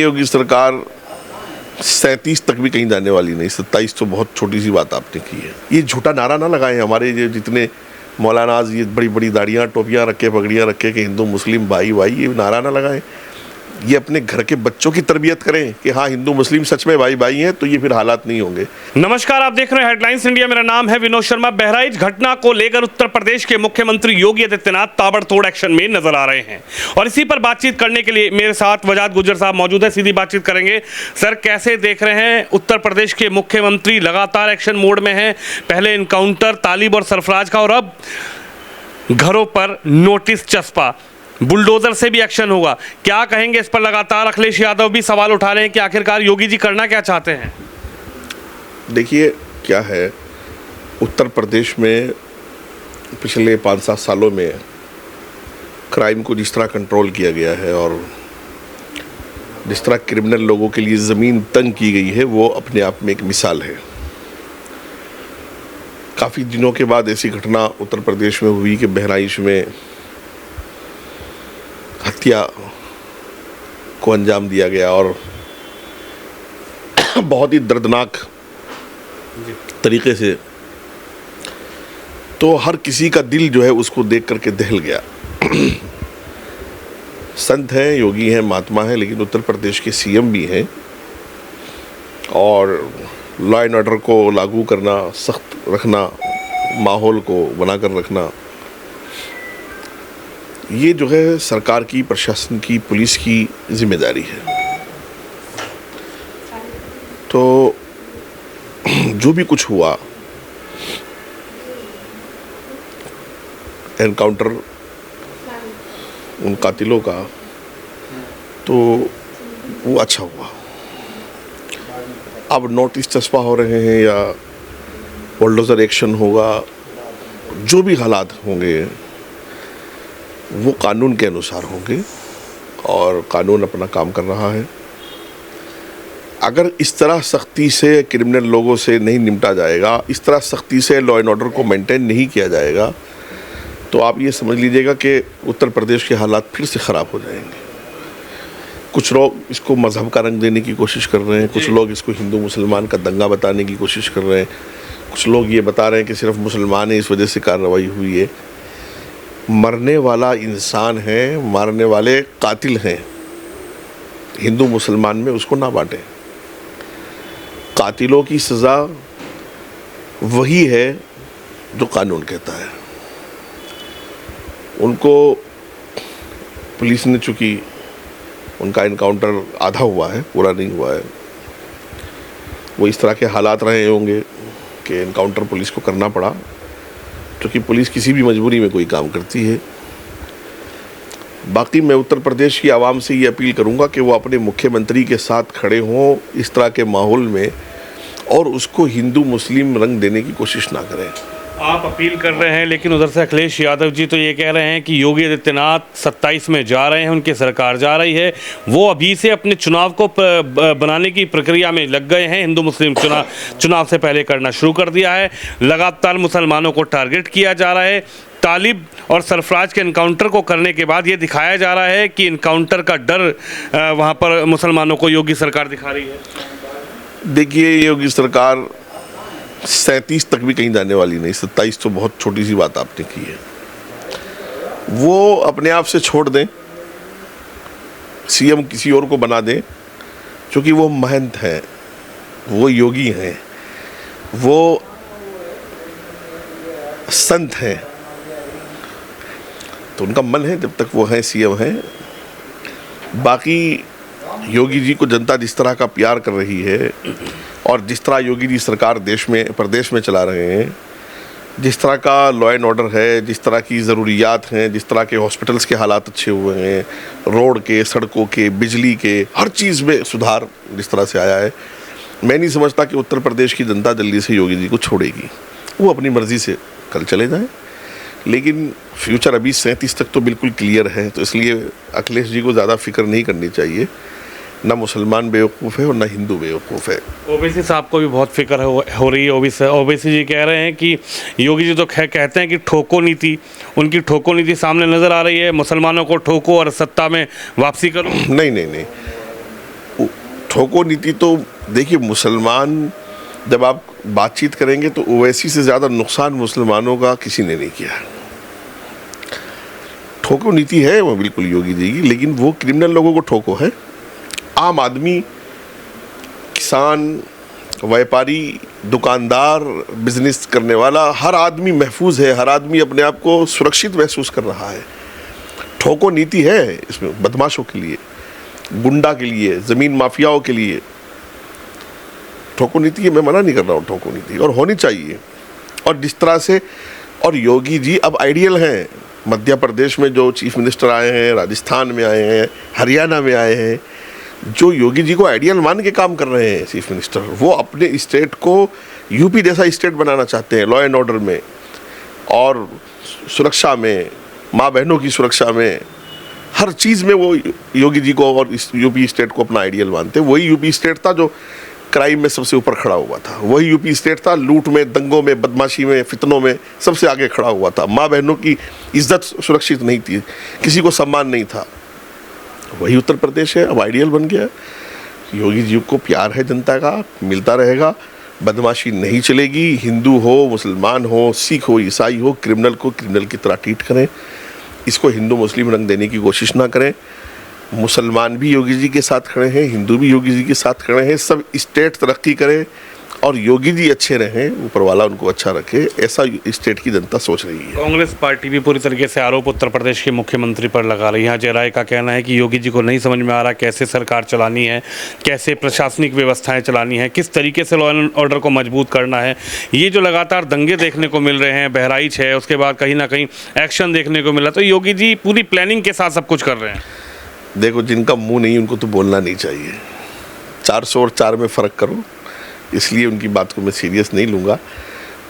योगी सरकार 37 तक भी कहीं जाने वाली नहीं, 27 तो बहुत छोटी सी बात आपने की है। ये झूठा नारा ना लगाएं हमारे ये जितने मौलानाज ये बड़ी बड़ी दाढ़ियाँ टोपियाँ रखे पगड़ियाँ रखे कि हिंदू मुस्लिम भाई भाई, ये नारा ना लगाएं। ये अपने घर के बच्चों की तरबियत करें कि हाँ हिंदू मुस्लिम सच में भाई भाई हैं, तो ये फिर हालात नहीं होंगे। नमस्कार, आप देख रहे हैं हेडलाइंस इंडिया। मेरा नाम है विनोद शर्मा। बहराइच घटना को लेकर उत्तर प्रदेश के मुख्यमंत्री योगी आदित्यनाथ ताबड़तोड़ एक्शन में नजर आ रहे हैं और इसी पर बातचीत करने के लिए मेरे साथ वजाद गुज्जर साहब मौजूद है। सीधी बातचीत करेंगे। सर, कैसे देख रहे हैं उत्तर प्रदेश के मुख्यमंत्री लगातार एक्शन मोड में हैं? पहले इनकाउंटर तालिब और सरफराज का और अब घरों पर नोटिस चस्पा, बुलडोजर से भी एक्शन होगा। क्या कहेंगे इस पर? लगातार अखिलेश यादव भी सवाल उठा रहे हैं कि आखिरकार योगी जी करना क्या चाहते हैं। देखिए क्या है, उत्तर प्रदेश में पिछले 5-7 सालों में क्राइम को जिस तरह कंट्रोल किया गया है और जिस तरह क्रिमिनल लोगों के लिए ज़मीन तंग की गई है, वो अपने आप में एक मिसाल है। काफ़ी दिनों के बाद ऐसी घटना उत्तर प्रदेश में हुई कि बहराइच में हत्या को अंजाम दिया गया और बहुत ही दर्दनाक तरीके से। तो हर किसी का दिल जो है उसको देख करके दहल गया। संत हैं, योगी हैं, महात्मा हैं, लेकिन उत्तर प्रदेश के सीएम भी हैं और लॉ एंड ऑर्डर को लागू करना, सख्त रखना, माहौल को बनाकर रखना, ये जो है सरकार की, प्रशासन की, पुलिस की जिम्मेदारी है। तो जो भी कुछ हुआ, एनकाउंटर उन कातिलों का, तो वो अच्छा हुआ। अब नोटिस चस्पा हो रहे हैं या बुलडोजर एक्शन होगा, जो भी हालात होंगे वो कानून के अनुसार होंगे और कानून अपना काम कर रहा है। अगर इस तरह सख्ती से क्रिमिनल लोगों से नहीं निपटा जाएगा, इस तरह सख्ती से लॉ एंड ऑर्डर को मेंटेन नहीं किया जाएगा, तो आप ये समझ लीजिएगा कि उत्तर प्रदेश के हालात फिर से ख़राब हो जाएंगे। कुछ लोग इसको मज़हब का रंग देने की कोशिश कर रहे हैं, कुछ लोग इसको हिंदू मुसलमान का दंगा बताने की कोशिश कर रहे हैं, कुछ लोग ये बता रहे हैं कि सिर्फ मुसलमान है इस वजह से कार्रवाई हुई है। मरने वाला इंसान है, मारने वाले कातिल हैं। हिंदू मुसलमान में उसको ना बांटें। कातिलों की सज़ा वही है जो कानून कहता है। उनको पुलिस ने, चूँकि उनका इनकाउंटर आधा हुआ है, पूरा नहीं हुआ है, वो इस तरह के हालात रहे होंगे कि इनकाउंटर पुलिस को करना पड़ा, क्योंकि पुलिस किसी भी मजबूरी में कोई काम करती है। बाकी मैं उत्तर प्रदेश की आवाम से ये अपील करूंगा कि वो अपने मुख्यमंत्री के साथ खड़े हों इस तरह के माहौल में और उसको हिंदू मुस्लिम रंग देने की कोशिश ना करें। आप अपील कर रहे हैं, लेकिन उधर से अखिलेश यादव जी तो ये कह रहे हैं कि योगी आदित्यनाथ 27 में जा रहे हैं, उनकी सरकार जा रही है, वो अभी से अपने चुनाव को बनाने की प्रक्रिया में लग गए हैं। हिंदू मुस्लिम चुनाव से पहले करना शुरू कर दिया है। लगातार मुसलमानों को टारगेट किया जा रहा है। तालिब और सरफराज के इनकाउंटर को करने के बाद ये दिखाया जा रहा है कि इनकाउंटर का डर वहाँ पर मुसलमानों को योगी सरकार दिखा रही है। देखिए, योगी सरकार 37 तक भी कहीं जाने वाली नहीं, 27 तो बहुत छोटी सी बात आपने की है। वो अपने आप से छोड़ दें, सीएम किसी और को बना दें, क्योंकि वो महंत हैं, वो योगी हैं, वो संत हैं, तो उनका मन है जब तक वो हैं, सीएम हैं। बाकी योगी जी को जनता जिस तरह का प्यार कर रही है और जिस तरह योगी जी सरकार प्रदेश में चला रहे हैं, जिस तरह का लॉ एंड ऑर्डर है, जिस तरह की ज़रूरियात हैं, जिस तरह के हॉस्पिटल्स के हालात अच्छे हुए हैं, रोड के, सड़कों के, बिजली के, हर चीज़ में सुधार जिस तरह से आया है, मैं नहीं समझता कि उत्तर प्रदेश की जनता जल्दी से योगी जी को छोड़ेगी। वो अपनी मर्ज़ी से कल चले जाएं, लेकिन फ्यूचर अभी 37 तक तो बिल्कुल क्लियर है। तो इसलिए अखिलेश जी को ज़्यादा फिक्र नहीं करनी चाहिए। ना मुसलमान बेवकूफ़ है और ना हिंदू बेवकूफ़ है। ओवैसी साहब को भी बहुत फिक्र हो रही है। ओवैसी जी कह रहे हैं कि योगी जी तो कहते हैं कि ठोको नीति, उनकी ठोको नीति सामने नज़र आ रही है, मुसलमानों को ठोको और सत्ता में वापसी करो। नहीं नहीं नहीं, ठोको नीति तो देखिए, मुसलमान जब आप बातचीत करेंगे तो ओवैसी से ज़्यादा नुकसान मुसलमानों का किसी ने नहीं किया। ठोको नीति है वो बिल्कुल योगी जी की, लेकिन वो क्रिमिनल लोगों को ठोको है। आम आदमी, किसान, व्यापारी, दुकानदार, बिजनेस करने वाला, हर आदमी महफूज है, हर आदमी अपने आप को सुरक्षित महसूस कर रहा है। ठोको नीति है इसमें बदमाशों के लिए, गुंडा के लिए, ज़मीन माफियाओं के लिए ठोको नीति है। मैं मना नहीं कर रहा हूँ ठोको नीति, और होनी चाहिए। और जिस तरह से, और योगी जी अब आइडियल हैं। मध्य प्रदेश में जो चीफ मिनिस्टर आए हैं, राजस्थान में आए हैं, हरियाणा में आए हैं, जो योगी जी को आइडियल मान के काम कर रहे हैं चीफ मिनिस्टर, वो अपने स्टेट को यूपी जैसा स्टेट बनाना चाहते हैं, लॉ एंड ऑर्डर में और सुरक्षा में, माँ बहनों की सुरक्षा में, हर चीज़ में वो योगी जी को और इस यूपी स्टेट को अपना आइडियल मानते हैं। वही यूपी स्टेट था जो क्राइम में सबसे ऊपर खड़ा हुआ था, वही यूपी स्टेट था लूट में, दंगों में, बदमाशी में, फितनों में सबसे आगे खड़ा हुआ था। माँ बहनों की इज्जत सुरक्षित नहीं थी, किसी को सम्मान नहीं था। वही उत्तर प्रदेश है, अब आइडियल बन गया। योगी जी को प्यार है जनता का, मिलता रहेगा, बदमाशी नहीं चलेगी। हिंदू हो, मुसलमान हो, सिख हो, ईसाई हो, क्रिमिनल को क्रिमिनल की तरह ट्रीट करें। इसको हिंदू मुस्लिम रंग देने की कोशिश ना करें। मुसलमान भी योगी जी के साथ खड़े हैं, हिंदू भी योगी जी के साथ खड़े हैं। सब स्टेट तरक्की करे और योगी जी अच्छे रहें, ऊपर वाला उनको अच्छा रखे, ऐसा स्टेट की जनता सोच रही है। कांग्रेस पार्टी भी पूरी तरीके से आरोप उत्तर प्रदेश के मुख्यमंत्री पर लगा रही है। अजय राय का कहना है कि योगी जी को नहीं समझ में आ रहा कैसे सरकार चलानी है, कैसे प्रशासनिक व्यवस्थाएं चलानी है, किस तरीके से लॉ एंड ऑर्डर को मजबूत करना है। ये जो लगातार दंगे देखने को मिल रहे हैं, बहराइच है, उसके बाद कहीं ना कहीं एक्शन देखने को मिला, तो योगी जी पूरी प्लानिंग के साथ सब कुछ कर रहे हैं। देखो, जिनका मुंह नहीं उनको तो बोलना नहीं चाहिए। 400 और 4 में फ़र्क करो, इसलिए उनकी बात को मैं सीरियस नहीं लूँगा।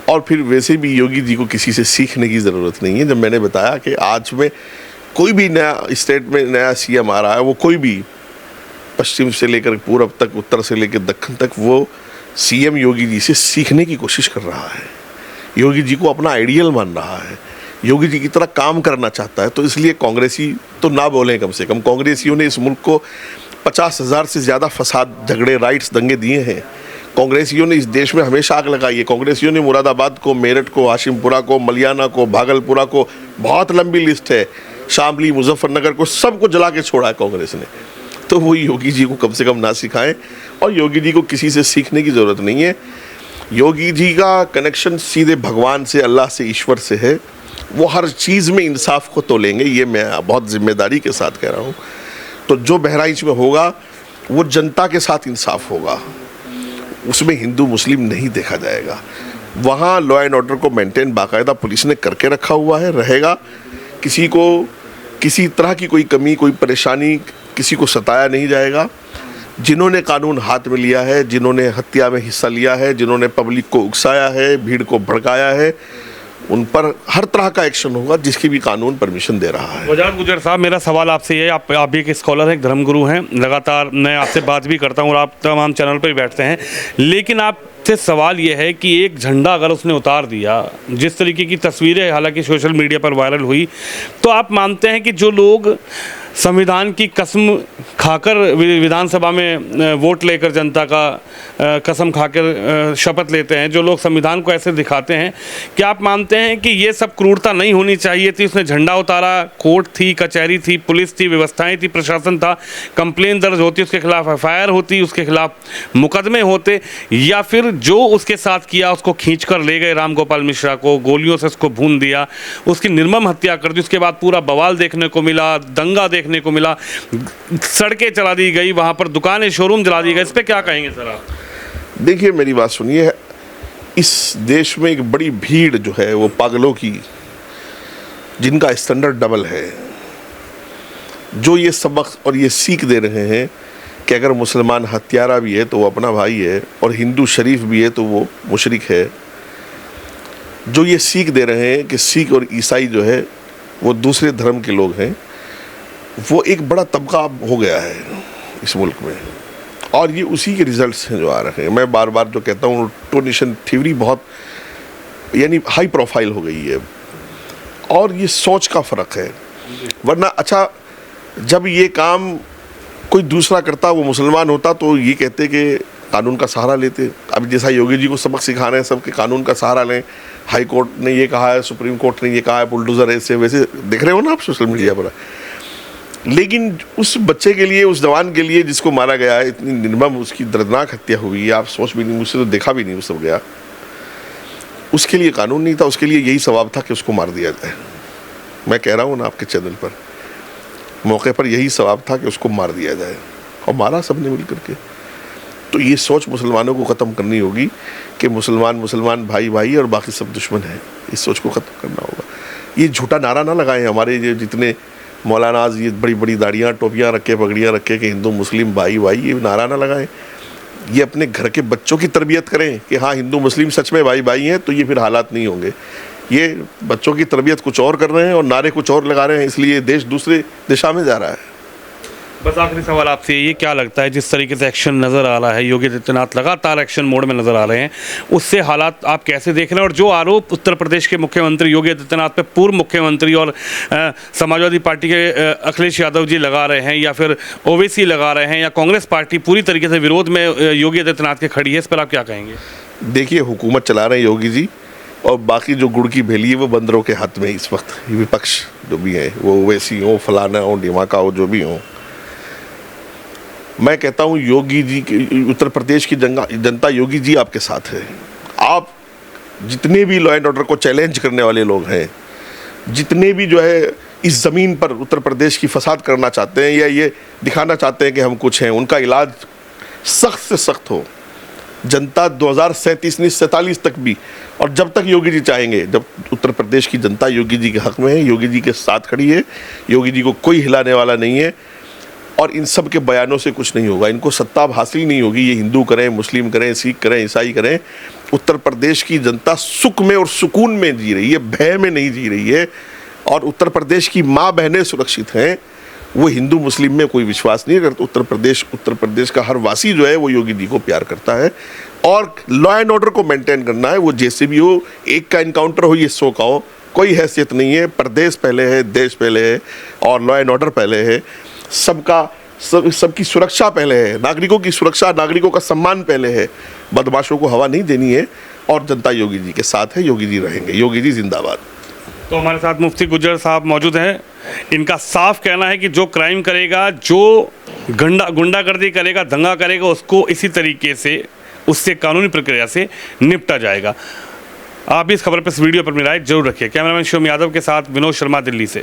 और फिर वैसे भी योगी जी को किसी से सीखने की ज़रूरत नहीं है। जब मैंने बताया कि आज में कोई भी नया स्टेट में नया सीएम आ रहा है, वो कोई भी पश्चिम से लेकर पूर्व तक, उत्तर से लेकर दक्षिण तक, वो सीएम योगी जी से सीखने की कोशिश कर रहा है। योगी जी को अपना आइडियल मान रहा है, योगी जी की तरह काम करना चाहता है। तो इसलिए कांग्रेसी तो ना बोलें, कम से कम कांग्रेसियों ने इस मुल्क को 50,000 से ज़्यादा फसाद, झगड़े, राइट्स, दंगे दिए हैं। कांग्रेसियों ने इस देश में हमेशा आग लगाई है। कांग्रेसियों ने मुरादाबाद को, मेरठ को, हाशिमपुरा को, मलियाना को, भागलपुरा को, बहुत लंबी लिस्ट है, शामली, मुजफ्फरनगर को, सबको जला के छोड़ा है कांग्रेस ने। तो वो योगी जी को कम से कम ना सिखाएं, और योगी जी को किसी से सीखने की ज़रूरत नहीं है। योगी जी का कनेक्शन सीधे भगवान से, अल्लाह से, ईश्वर से है। वो हर चीज़ में इंसाफ को तोलेंगे, ये मैं बहुत जिम्मेदारी के साथ कह रहा हूँ। तो जो बहराइच में होगा वो जनता के साथ इंसाफ होगा, उसमें हिंदू मुस्लिम नहीं देखा जाएगा। वहाँ लॉ एंड ऑर्डर को मेंटेन बाकायदा पुलिस ने करके रखा हुआ है, रहेगा। किसी को किसी तरह की कोई कमी, कोई परेशानी, किसी को सताया नहीं जाएगा। जिन्होंने कानून हाथ में लिया है, जिन्होंने हत्या में हिस्सा लिया है, जिन्होंने पब्लिक को उकसाया है, भीड़ को भड़काया है, उन पर हर तरह का एक्शन होगा, जिसकी भी कानून परमिशन दे रहा है। वजाद गुजर साहब, मेरा सवाल आपसे ये है, आप भी एक स्कॉलर हैं, एक धर्मगुरु हैं, लगातार मैं आपसे बात भी करता हूँ और आप तमाम चैनल पर भी बैठते हैं, लेकिन आपसे सवाल ये है कि एक झंडा अगर उसने उतार दिया, जिस तरीके की तस्वीरें हालांकि सोशल मीडिया पर वायरल हुई, तो आप मानते हैं कि जो लोग संविधान की कसम खाकर विधानसभा में वोट लेकर, जनता का कसम खाकर शपथ लेते हैं, जो लोग संविधान को ऐसे दिखाते हैं, क्या आप मानते हैं कि ये सब क्रूरता नहीं होनी चाहिए थी? उसने झंडा उतारा, कोर्ट थी, कचहरी थी, पुलिस थी, व्यवस्थाएं थी, प्रशासन था, कंप्लेन दर्ज होती, उसके खिलाफ एफआईआर होती, उसके खिलाफ मुकदमे होते, या फिर जो उसके साथ किया उसको खींच कर ले गए राम गोपाल मिश्रा को, गोलियों से उसको भून दिया, उसकी निर्मम हत्या कर दी, उसके बाद पूरा बवाल देखने को मिला, दंगा देखने को मिला, सड़कें चला दी गई, वहां पर दुकानें, शोरूम जला दिए गए, इस पे क्या कहेंगे सर आप? देखिए, मेरी बात सुनिए, इस देश में एक बड़ी भीड़ जो है वो पागलों की, जिनका स्टैंडर्ड डबल है, जो ये सबक और ये सीख दे रहे हैं कि अगर मुसलमान हत्यारा भी है तो वो अपना भाई है, और हिंदू शरीफ भी है तो वो मुशरिक है। जो ये सीख दे रहे हैं कि सिख और ईसाई जो है वो दूसरे धर्म के लोग हैं, वो एक बड़ा तबका हो गया है इस मुल्क में, और ये उसी के रिजल्ट्स हैं जो आ रहे हैं। मैं बार बार जो कहता हूँ, टू नेशन थ्योरी बहुत यानी हाई प्रोफाइल हो गई है, और ये सोच का फ़र्क है। वरना अच्छा, जब ये काम कोई दूसरा करता, वो मुसलमान होता, तो ये कहते कि कानून का सहारा लेते। अब जैसा योगी जी को सबक सिखा रहे हैं सबके कानून का सहारा लें, हाई कोर्ट ने ये कहा है, सुप्रीम कोर्ट ने ये कहा है, बुलडोजर ऐसे वैसे देख रहे हो ना आप सोशल मीडिया पर। लेकिन उस बच्चे के लिए, उस जवान के लिए जिसको मारा गया है, इतनी निर्मम उसकी दर्दनाक हत्या हुई है, आप सोच भी नहीं, मुझसे तो देखा भी नहीं वो सब गया, उसके लिए कानून नहीं था, उसके लिए यही सवाब था कि उसको मार दिया जाए। मैं कह रहा हूँ ना आपके चैनल पर, मौके पर यही सवाब था कि उसको मार दिया जाए, और मारा सबने मिल करके। तो ये सोच मुसलमानों को ख़त्म करनी होगी कि मुसलमान भाई भाई और बाकी सब दुश्मन हैं। इस सोच को ख़त्म करना होगा। ये झूठा नारा ना लगाएं हमारे ये जितने मौलानाज, ये बड़ी बड़ी दाढ़ियाँ टोपियाँ रखे, पगड़ियाँ रखे कि हिंदू मुस्लिम भाई भाई, ये नारा ना लगाएं। ये अपने घर के बच्चों की तरबियत करें कि हाँ हिंदू मुस्लिम सच में भाई भाई हैं, तो ये फिर हालात नहीं होंगे। ये बच्चों की तरबियत कुछ और कर रहे हैं और नारे कुछ और लगा रहे हैं, इसलिए देश दूसरे दिशा में जा रहा है। बस आखिरी सवाल आपसे, ये क्या लगता है जिस तरीके से एक्शन नज़र आ रहा है, योगी आदित्यनाथ लगातार एक्शन मोड में नज़र आ रहे हैं, उससे हालात आप कैसे देख रहे हैं? और जो आरोप उत्तर प्रदेश के मुख्यमंत्री योगी आदित्यनाथ पे पूर्व मुख्यमंत्री और समाजवादी पार्टी के अखिलेश यादव जी लगा रहे हैं, या फिर ओवैसी लगा रहे हैं, या कांग्रेस पार्टी पूरी तरीके से विरोध में योगी आदित्यनाथ के खड़ी है, इस पर आप क्या कहेंगे? देखिए, हुकूमत चला रहे हैं योगी जी, और बाकी जो गुड़ की भेली है वो बंदरों के हाथ में इस वक्त। विपक्ष जो भी है, वो ओवैसी हो, फलाना हो, डिमाका हो, जो भी हो, मैं कहता हूँ योगी जी की, उत्तर प्रदेश की जनता योगी जी आपके साथ है। आप जितने भी लॉ एंड ऑर्डर को चैलेंज करने वाले लोग हैं, जितने भी जो है इस ज़मीन पर उत्तर प्रदेश की फसाद करना चाहते हैं या ये दिखाना चाहते हैं कि हम कुछ हैं, उनका इलाज सख्त से सख्त हो। जनता 2037 तक भी, और जब तक योगी जी चाहेंगे, जब उत्तर प्रदेश की जनता योगी जी के हक़ में है, योगी जी के साथ खड़ी है, योगी जी को कोई हिलाने वाला नहीं है, और इन सब के बयानों से कुछ नहीं होगा। इनको सत्ता हासिल नहीं होगी, ये हिंदू करें, मुस्लिम करें, सिख करें, ईसाई करें। उत्तर प्रदेश की जनता सुख में और सुकून में जी रही है, भय में नहीं जी रही है, और उत्तर प्रदेश की माँ बहनें सुरक्षित हैं। वो हिंदू मुस्लिम में कोई विश्वास नहीं करता। उत्तर प्रदेश का हर वासी जो है वो योगी जी को प्यार करता है, और लॉ एंड ऑर्डर को मेंटेन करना है। वो जैसे भी हो, एक का इनकाउंटर हो, ये 100 का हो, कोई हैसियत नहीं है। प्रदेश पहले है, देश पहले है, और लॉ एंड ऑर्डर पहले है। सबकी सुरक्षा पहले है, नागरिकों की सुरक्षा, नागरिकों का सम्मान पहले है। बदमाशों को हवा नहीं देनी है, और जनता योगी जी के साथ है, योगी जी रहेंगे। योगी जी जिंदाबाद। तो हमारे साथ मुफ्ती गुज्जर साहब मौजूद हैं। इनका साफ कहना है कि जो क्राइम करेगा, जो गुंडागर्दी करेगा, दंगा करेगा, उसको इसी तरीके से, उससे कानूनी प्रक्रिया से निपटा जाएगा। आप भी इस खबर पर, इस वीडियो पर मेरी राय जरूर रखिए। कैमरामैन शिवम यादव के साथ विनोद शर्मा, दिल्ली से।